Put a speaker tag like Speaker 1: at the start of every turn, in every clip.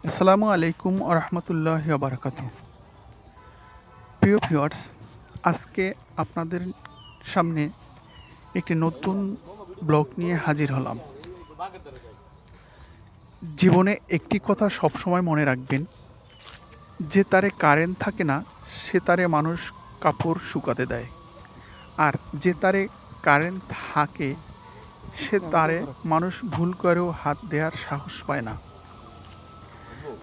Speaker 1: আসসালামু আলাইকুম আরহামতুল্লাহি বারাকাতুহু। প্রিয় ভিউয়ার্স, আজকে আপনাদের সামনে একটি নতুন ব্লগ নিয়ে হাজির হলাম। জীবনে একটি কথা সবসময় মনে রাখবেন, যে তারে কারেন্ট থাকে না সে তারে মানুষ কাপড় শুকাতে দেয়, আর যে তারে কারেন্ট থাকে সে তারে মানুষ ভুল করেও হাত দেওয়ার সাহস পায় না।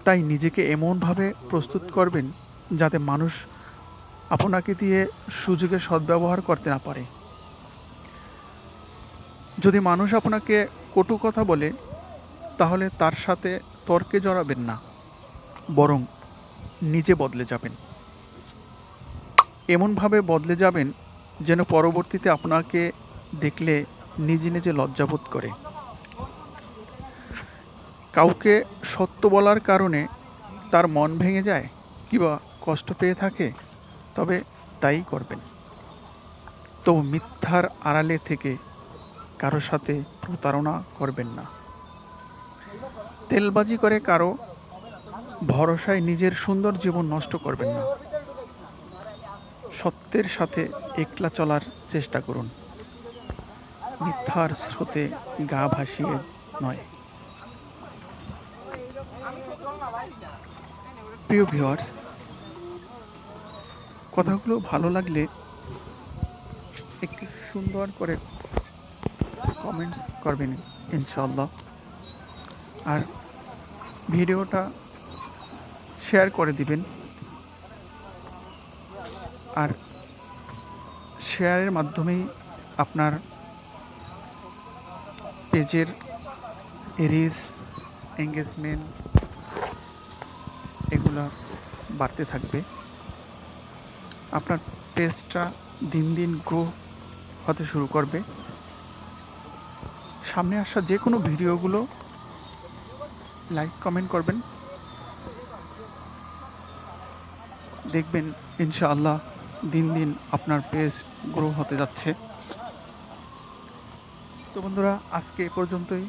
Speaker 1: তাই নিজেকে এমনভাবে প্রস্তুত করবেন যাতে মানুষ আপনাকে দিয়ে সুযোগের সদ্ব্যবহার করতে না পারে। যদি মানুষ আপনাকে কটু কথা বলে তাহলে তার সাথে তর্কে জড়াবেন না, বরং নিজে বদলে যাবেন। এমনভাবে বদলে যাবেন যেন পরবর্তীতে আপনাকে দেখলে নিজে নিজে লজ্জাবোধ করে। কাউকে সত্য বলার কারণে তার মন ভেঙে যায় কিংবা কষ্ট পেয়ে থাকে, তবে তাই করবেন। তবু মিথ্যার আড়ালে থেকে কারো সাথে প্রতারণা করবেন না। তেলবাজি করে কারো ভরসায় নিজের সুন্দর জীবন নষ্ট করবেন না। সত্যের সাথে একলা চলার চেষ্টা করুন, মিথ্যার স্রোতে গা ভাসিয়ে নয়। প্রিয় ভিউয়ার্স, কথাগুলো ভালো লাগলে একটু সুন্দর করে কমেন্টস করবেন ইনশাআল্লাহ, আর ভিডিওটা শেয়ার করে দিবেন। আর শেয়ারের মাধ্যমেই আপনার পেজের রিচ, এঙ্গেজমেন্ট এগুলো বাড়তে থাকবে। আপনার পেজটা দিন দিন গ্রো হতে শুরু করবে। সামনে আসা যে কোনো ভিডিওগুলো লাইক কমেন্ট করবেন, দেখবেন ইনশাআল্লাহ দিন দিন আপনার পেজ গ্রো হতে যাচ্ছে। তো বন্ধুরা, আজকে এ পর্যন্তই।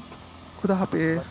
Speaker 1: খুদা হাফেজ।